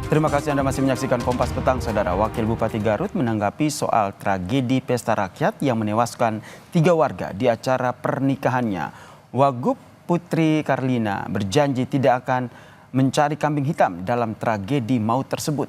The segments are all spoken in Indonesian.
Terima kasih Anda masih menyaksikan Kompas Petang, Saudara. Wakil Bupati Garut menanggapi soal tragedi pesta rakyat yang menewaskan 3 warga di acara pernikahannya. Wagub Putri Karlina berjanji tidak akan mencari kambing hitam dalam tragedi maut tersebut.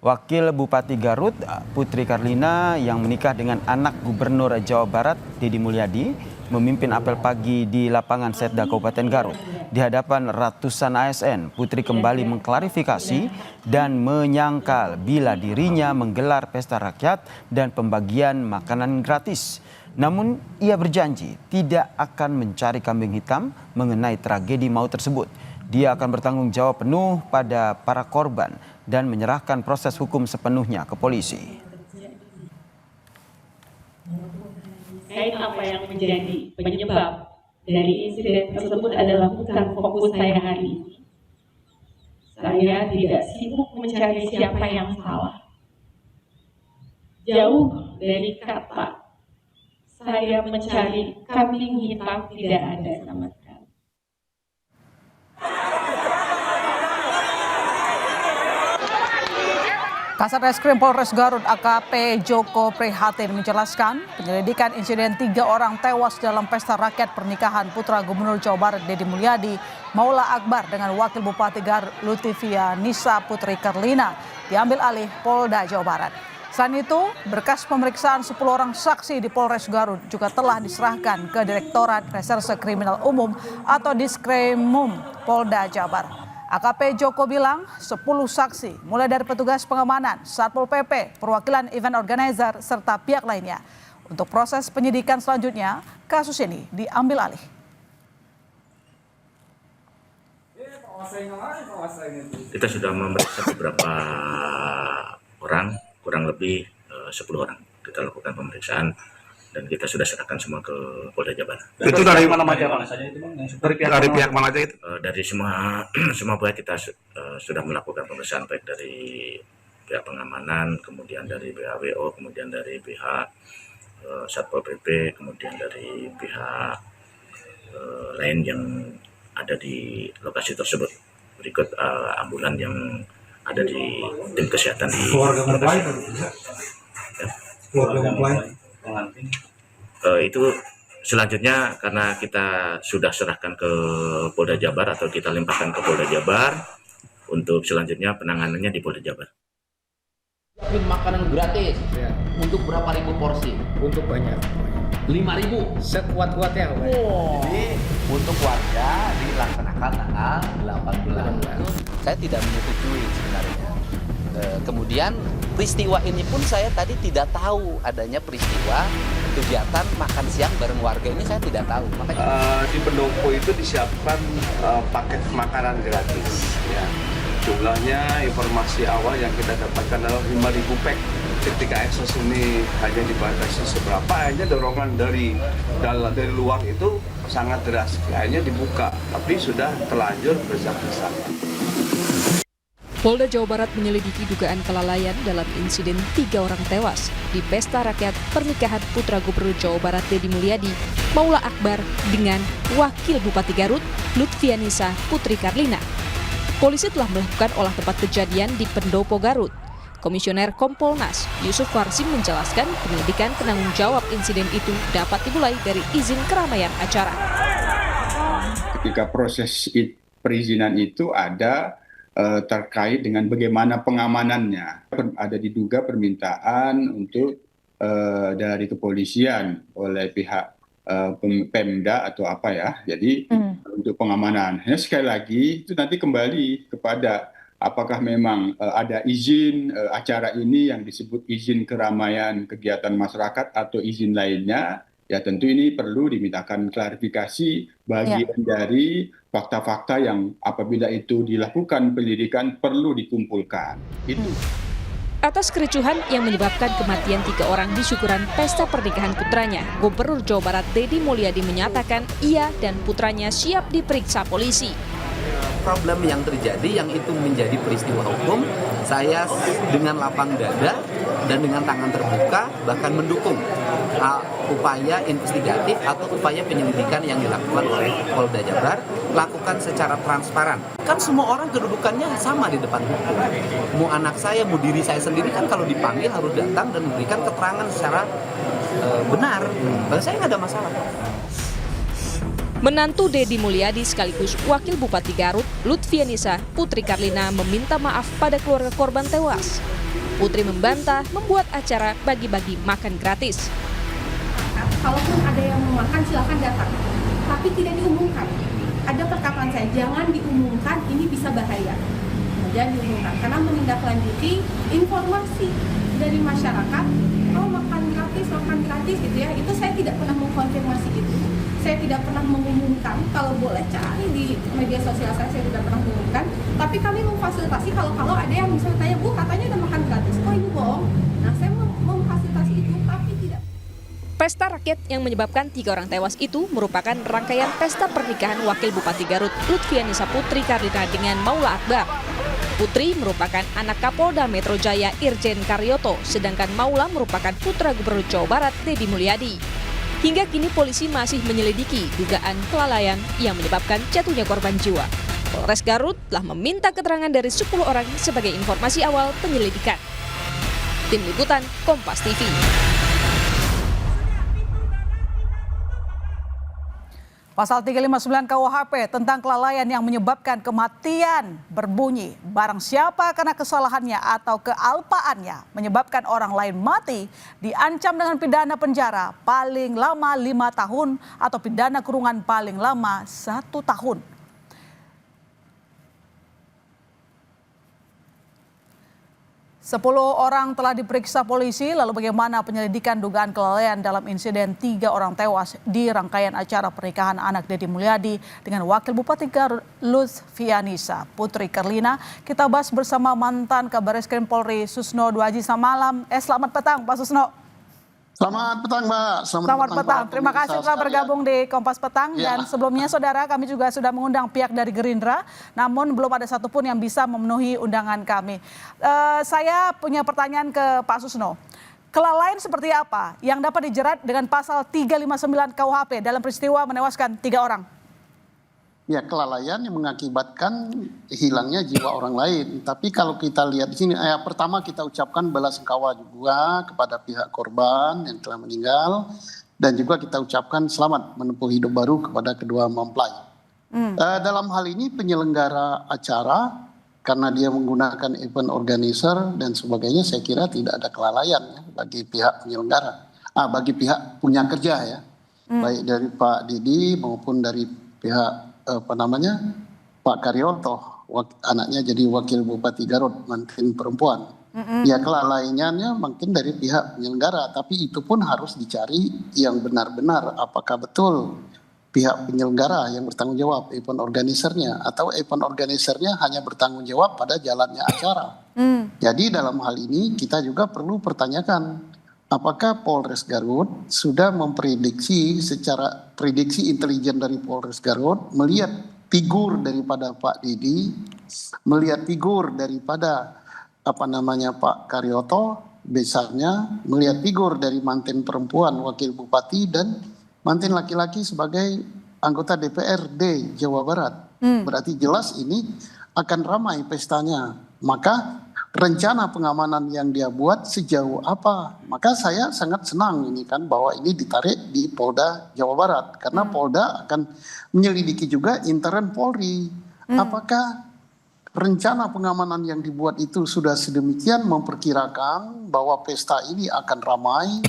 Wakil Bupati Garut Putri Karlina yang menikah dengan anak Gubernur Jawa Barat Deddy Mulyadi memimpin apel pagi di lapangan Setda Kabupaten Garut. Di hadapan ratusan ASN, Putri kembali mengklarifikasi dan menyangkal bila dirinya menggelar pesta rakyat dan pembagian makanan gratis. Namun ia berjanji tidak akan mencari kambing hitam mengenai tragedi maut tersebut. Dia akan bertanggung jawab penuh pada para korban dan menyerahkan proses hukum sepenuhnya ke polisi. Terkait apa yang menjadi penyebab dari insiden tersebut adalah bukan fokus saya hari ini. Saya tidak sibuk mencari siapa yang salah. Jauh dari kata saya mencari kambing hitam tidak ada sama sekali. Kasat Reskrim Polres Garut AKP Joko Prihatin menjelaskan penyelidikan insiden 3 orang tewas dalam pesta rakyat pernikahan putra Gubernur Jawa Barat Deddy Mulyadi, Maula Akbar dengan Wakil Bupati Garut Lutivia Nisa Putri Karlina diambil alih Polda Jawa Barat. Selain itu, berkas pemeriksaan 10 orang saksi di Polres Garut juga telah diserahkan ke Direktorat Reserse Kriminal Umum atau Diskrimum Polda Jawa Barat. AKP Joko bilang 10 saksi mulai dari petugas pengamanan, Satpol PP, perwakilan event organizer, serta pihak lainnya. Untuk proses penyidikan selanjutnya, kasus ini diambil alih. Kita sudah memeriksa beberapa orang, kurang lebih 10 orang. Kita lakukan pemeriksaan dan kita sudah serahkan semua ke Polda Jabar. Itu dari mana aja, Bang? Dari pihak mana aja itu? Dari semua pihak kita sudah melakukan pemeriksaan, baik dari pihak pengamanan, kemudian dari BHWO, kemudian dari pihak Satpol PP, kemudian dari pihak lain yang ada di lokasi tersebut. Berikut ambulan yang ada di tim kesehatan di Keluarga mempelai? Keluarga mempelai? Itu selanjutnya karena kita sudah serahkan ke Polda Jabar atau kita limpahkan ke Polda Jabar, untuk selanjutnya penanganannya di Polda Jabar. Makanan gratis untuk berapa ribu porsi? Untuk banyak. 5.000 sekuat-kuatnya. Jadi untuk warga dilaksanakan tanggal 18. Saya tidak menyetujui sebenarnya. Kemudian peristiwa ini pun saya tadi tidak tahu adanya peristiwa kegiatan makan siang bareng warga ini, saya tidak tahu. Makanya Di pendopo itu disiapkan paket makanan gratis. Ya. Jumlahnya informasi awal yang kita dapatkan adalah 5.000 pack. Ketika eksos ini hanya dibatasi seberapa, hanya dorongan dari luar itu sangat deras. Akhirnya dibuka, tapi sudah terlanjur berdesak-desakan. Polda Jawa Barat menyelidiki dugaan kelalaian dalam insiden 3 orang tewas di pesta rakyat pernikahan putra Gubernur Jawa Barat Deddy Mulyadi, Maula Akbar dengan Wakil Bupati Garut Lutfianisa Putri Karlina. Polisi telah melakukan olah tempat kejadian di Pendopo Garut. Komisioner Kompolnas Yusuf Warsim menjelaskan penyelidikan penanggung jawab insiden itu dapat dimulai dari izin keramaian acara. Ketika proses perizinan itu ada terkait dengan bagaimana pengamanannya. Ada diduga permintaan untuk dari kepolisian oleh pihak Pemda atau apa ya. Jadi untuk pengamanan. Hanya sekali lagi itu nanti kembali kepada apakah memang ada izin acara ini yang disebut izin keramaian kegiatan masyarakat atau izin lainnya. Ya tentu ini perlu dimintakan klarifikasi bagian dari fakta-fakta yang apabila itu dilakukan penyelidikan perlu dikumpulkan. Itu. Atas kericuhan yang menyebabkan kematian 3 orang di syukuran pesta pernikahan putranya, Gubernur Jawa Barat Deddy Mulyadi menyatakan ia dan putranya siap diperiksa polisi. problem yang terjadi yang itu menjadi peristiwa hukum, saya dengan lapang dada dan dengan tangan terbuka bahkan mendukung upaya investigatif atau upaya penyelidikan yang dilakukan oleh Polda Jabar, lakukan secara transparan. Kan semua orang kedudukannya sama di depan hukum. Mau anak saya, mau diri saya sendiri kan kalau dipanggil harus datang dan memberikan keterangan secara benar. Dan saya nggak ada masalah. Menantu Deddy Mulyadi sekaligus Wakil Bupati Garut, Lutfianisa Putri Karlina meminta maaf pada keluarga korban tewas. Putri membantah membuat acara bagi-bagi makan gratis. Kalaupun ada yang mau makan silakan datang, tapi tidak diumumkan. Ada perkataan saya, jangan diumumkan, ini bisa bahaya. Jangan diumumkan, karena menindaklanjuti informasi dari masyarakat, oh makan gratis gitu ya, itu saya tidak pernah mengkonfirmasi itu. Saya tidak pernah mengumumkan, kalau boleh cari di media sosial saya tidak pernah mengumumkan, tapi kami memfasilitasi kalau ada yang misalnya tanya, Bu katanya udah makan gratis, oh ini bohong. Nah saya memfasilitasi itu, tapi tidak. Pesta rakyat yang menyebabkan 3 orang tewas itu merupakan rangkaian pesta pernikahan Wakil Bupati Garut Lutfianisa Putri Karlina dengan Maula Akbar. Putri merupakan anak Kapolda Metro Jaya Irjen Karyoto, sedangkan Maula merupakan putra Gubernur Jawa Barat Deddy Mulyadi. Hingga kini polisi masih menyelidiki dugaan kelalaian yang menyebabkan jatuhnya korban jiwa. Polres Garut telah meminta keterangan dari 10 orang sebagai informasi awal penyelidikan. Tim Liputan Kompas TV. Pasal 359 KUHP tentang kelalaian yang menyebabkan kematian berbunyi, barang siapa karena kesalahannya atau kealpaannya menyebabkan orang lain mati diancam dengan pidana penjara paling lama 5 tahun atau pidana kurungan paling lama 1 tahun. 10 orang telah diperiksa polisi, lalu bagaimana penyelidikan dugaan kelalaian dalam insiden 3 orang tewas di rangkaian acara pernikahan anak Deddy Mulyadi dengan Wakil Bupati Garut Lutfianisa Putri Karlina. Kita bahas bersama mantan Kabareskrim Polri Susno Dwaji. Selamat petang Pak Susno. Selamat petang Mbak. Selamat petang. Terima kasih telah bergabung di Kompas Petang. Ya. Dan sebelumnya saudara, kami juga sudah mengundang pihak dari Gerindra, namun belum ada satupun yang bisa memenuhi undangan kami. Saya punya pertanyaan ke Pak Susno. Kelalaian seperti apa yang dapat dijerat dengan pasal 359 KUHP dalam peristiwa menewaskan 3 orang? Ya, kelalaian yang mengakibatkan hilangnya jiwa orang lain. Tapi kalau kita lihat di sini, pertama kita ucapkan belasungkawa juga kepada pihak korban yang telah meninggal, dan juga kita ucapkan selamat menempuh hidup baru kepada kedua mempelai. Dalam hal ini penyelenggara acara, karena dia menggunakan event organizer dan sebagainya, saya kira tidak ada kelalaian ya, bagi pihak penyelenggara, bagi pihak punya kerja ya, baik dari Pak Deddy maupun dari pihak Pak Karyoto, anaknya jadi Wakil Bupati Garut, mantan perempuan. Ya, kelalaiannya mungkin dari pihak penyelenggara, tapi itu pun harus dicari yang benar-benar apakah betul pihak penyelenggara yang bertanggung jawab, event organisernya, atau event organisernya hanya bertanggung jawab pada jalannya acara. Jadi dalam hal ini kita juga perlu pertanyakan, apakah Polres Garut sudah memprediksi secara prediksi intelijen dari Polres Garut melihat figur daripada Pak Deddy, melihat figur daripada Pak Karyoto, besarnya melihat figur dari mantan perempuan Wakil Bupati dan mantan laki-laki sebagai anggota DPRD Jawa Barat. Berarti jelas ini akan ramai pestanya. Maka rencana pengamanan yang dia buat sejauh apa? Maka saya sangat senang ini kan bahwa ini ditarik di Polda Jawa Barat, karena Polda akan menyelidiki juga intern Polri. Apakah rencana pengamanan yang dibuat itu sudah sedemikian memperkirakan bahwa pesta ini akan ramai,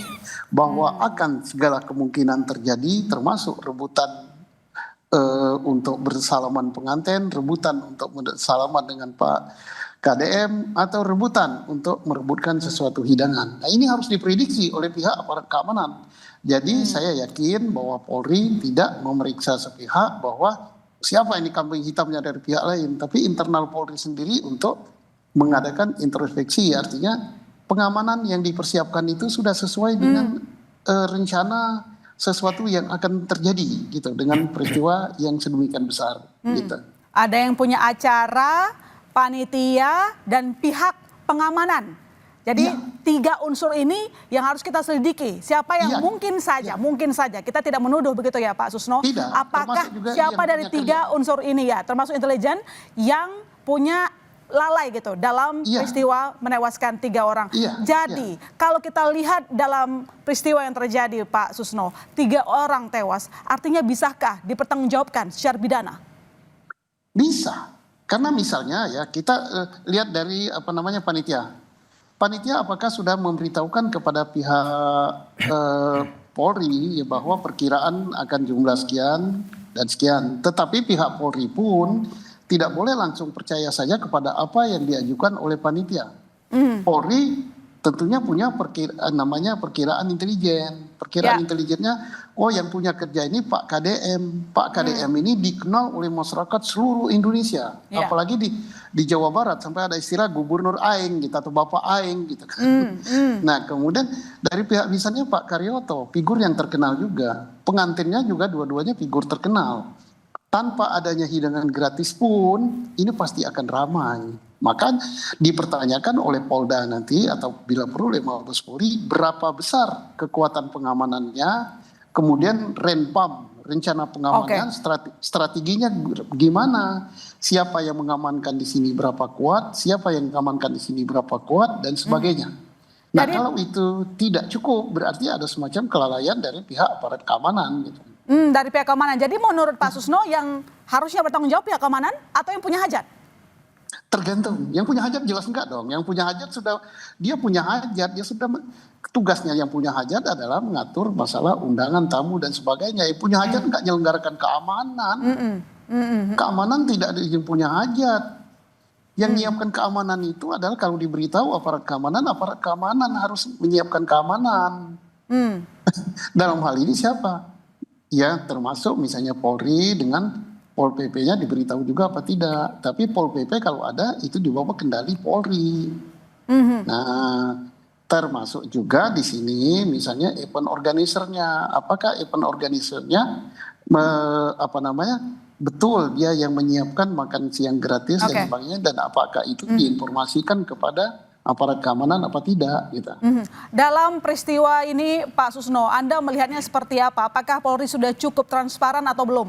bahwa akan segala kemungkinan terjadi, termasuk rebutan untuk bersalaman pengantin, rebutan untuk bersalaman dengan Pak KDM, atau rebutan untuk merebutkan sesuatu hidangan. Nah, ini harus diprediksi oleh pihak aparat keamanan. Jadi saya yakin bahwa Polri tidak memeriksa sepihak bahwa siapa ini kambing hitamnya dari pihak lain, tapi internal Polri sendiri untuk mengadakan introspeksi. Artinya pengamanan yang dipersiapkan itu sudah sesuai dengan rencana sesuatu yang akan terjadi gitu dengan peristiwa yang sedemikian besar gitu. Ada yang punya acara, panitia, dan pihak pengamanan. Jadi 3 unsur ini yang harus kita selidiki. Siapa yang mungkin saja kita tidak menuduh begitu ya Pak Susno. Tidak, apakah termasuk juga siapa yang dari punya 3 unsur ini ya, termasuk intelijen yang punya lalai gitu dalam peristiwa menewaskan 3 orang. Jadi kalau kita lihat dalam peristiwa yang terjadi Pak Susno, 3 orang tewas, artinya bisakah dipertanggungjawabkan secara pidana? Bisa, karena misalnya ya kita lihat dari panitia. Panitia apakah sudah memberitahukan kepada pihak Polri ya, bahwa perkiraan akan jumlah sekian dan sekian. Tetapi pihak Polri pun tidak boleh langsung percaya saja kepada apa yang diajukan oleh panitia. Polri tentunya punya perkiraan intelijen. Perkiraan intelijennya, yang punya kerja ini Pak KDM. Pak KDM ini dikenal oleh masyarakat seluruh Indonesia. Apalagi di Jawa Barat sampai ada istilah Gubernur Aing gitu atau Bapak Aing gitu kan. Nah kemudian dari pihak misalnya Pak Karyoto, figur yang terkenal juga. Pengantinnya juga dua-duanya figur terkenal. Tanpa adanya hidangan gratis pun ini pasti akan ramai. Maka dipertanyakan oleh Polda nanti atau bila perlu oleh Mabes Polri berapa besar kekuatan pengamanannya, kemudian renpam, rencana pengamanan, strateginya gimana, siapa yang mengamankan di sini berapa kuat, siapa yang mengamankan di sini berapa kuat dan sebagainya. Nah kalau itu tidak cukup berarti ada semacam kelalaian dari pihak aparat keamanan gitu. Dari pihak keamanan. Jadi menurut Pak Susno yang harusnya bertanggung jawab pihak keamanan atau yang punya hajat? Tergantung. Yang punya hajat jelas enggak dong. Yang punya hajat dia punya hajat, dia sudah tugasnya yang punya hajat adalah mengatur masalah undangan tamu dan sebagainya. Yang punya hajat enggak menyelenggarakan keamanan. Keamanan tidak ada yang punya hajat. Yang menyiapkan keamanan itu adalah kalau diberitahu aparat keamanan harus menyiapkan keamanan. Dalam hal ini siapa? Ya termasuk misalnya Polri dengan Pol PP-nya diberitahu juga apa tidak. Tapi Pol PP kalau ada itu di bawah kendali Polri. Nah termasuk juga di sini misalnya event organizer-nya. Apakah event organizer-nya betul dia yang menyiapkan makan siang gratis dan sebagainya, dan apakah itu diinformasikan kepada aparat keamanan apa tidak gitu. Dalam peristiwa ini Pak Susno, Anda melihatnya seperti apa? Apakah Polri sudah cukup transparan atau belum?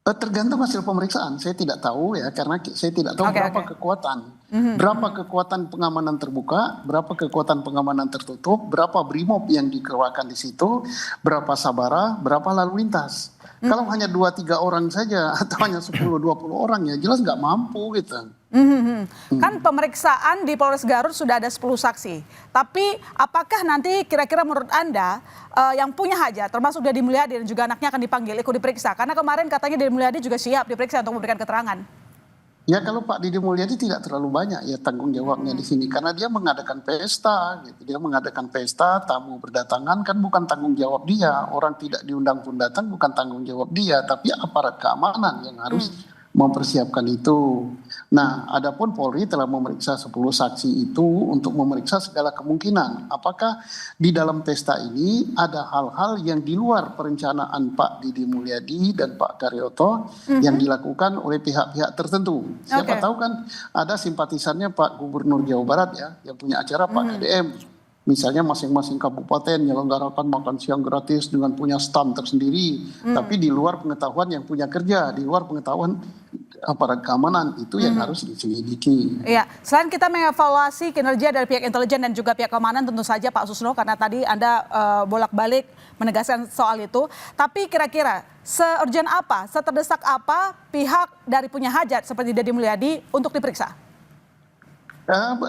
Tergantung hasil pemeriksaan, saya tidak tahu ya, karena saya tidak tahu berapa kekuatan. Berapa kekuatan pengamanan terbuka, berapa kekuatan pengamanan tertutup, berapa brimob yang dikeluarkan di situ, berapa sabara, berapa lalu lintas. Kalau hanya 2-3 orang saja atau hanya 10-20 orang ya jelas nggak mampu gitu. Kan pemeriksaan di Polres Garut sudah ada 10 saksi. Tapi apakah nanti kira-kira menurut Anda yang punya hajat termasuk Deddy Mulyadi dan juga anaknya akan dipanggil ikut diperiksa? Karena kemarin katanya Deddy Mulyadi juga siap diperiksa untuk memberikan keterangan. Ya kalau Pak Deddy Mulyadi tidak terlalu banyak ya tanggung jawabnya di sini karena dia mengadakan pesta gitu. Dia mengadakan pesta, tamu berdatangan kan bukan tanggung jawab dia. Orang tidak diundang pun datang bukan tanggung jawab dia, tapi aparat keamanan yang harus mempersiapkan itu. Nah, adapun Polri telah memeriksa 10 saksi itu untuk memeriksa segala kemungkinan. Apakah di dalam pesta ini ada hal-hal yang di luar perencanaan Pak Deddy Mulyadi dan Pak Karyoto yang dilakukan oleh pihak-pihak tertentu. Siapa tahu kan ada simpatisannya Pak Gubernur Jawa Barat ya, yang punya acara Pak KDM. Misalnya masing-masing kabupaten menyelenggarakan makan siang gratis dengan punya stand tersendiri. Tapi di luar pengetahuan yang punya kerja, di luar pengetahuan aparat keamanan itu yang harus diselidiki. Iya, selain kita mengevaluasi kinerja dari pihak intelijen dan juga pihak keamanan tentu saja Pak Susno, karena tadi Anda bolak-balik menegaskan soal itu. Tapi kira-kira se-urgent apa, seterdesak apa pihak dari punya hajat seperti Deddy Mulyadi untuk diperiksa?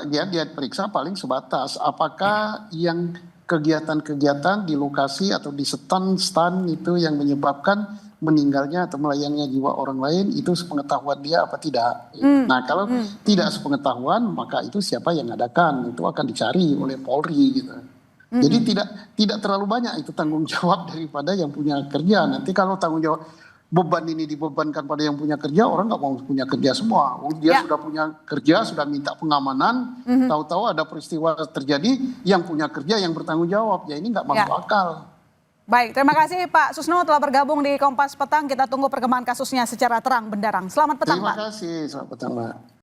Dia periksa paling sebatas apakah yang kegiatan-kegiatan di lokasi atau di stand itu yang menyebabkan meninggalnya atau melayangnya jiwa orang lain itu sepengetahuan dia apa tidak. Nah kalau tidak sepengetahuan maka itu siapa yang ngadakan itu akan dicari oleh Polri gitu. Jadi tidak terlalu banyak itu tanggung jawab daripada yang punya kerja. Nanti kalau tanggung jawab beban ini dibebankan pada yang punya kerja, orang nggak mau punya kerja semua. Dia sudah punya kerja, sudah minta pengamanan, tahu-tahu ada peristiwa terjadi, yang punya kerja yang bertanggung jawab, ya ini nggak masuk akal. Baik, terima kasih Pak Susno telah bergabung di Kompas Petang. Kita tunggu perkembangan kasusnya secara terang benderang. Selamat petang, Terima Pak. kasih, selamat petang, Mbak.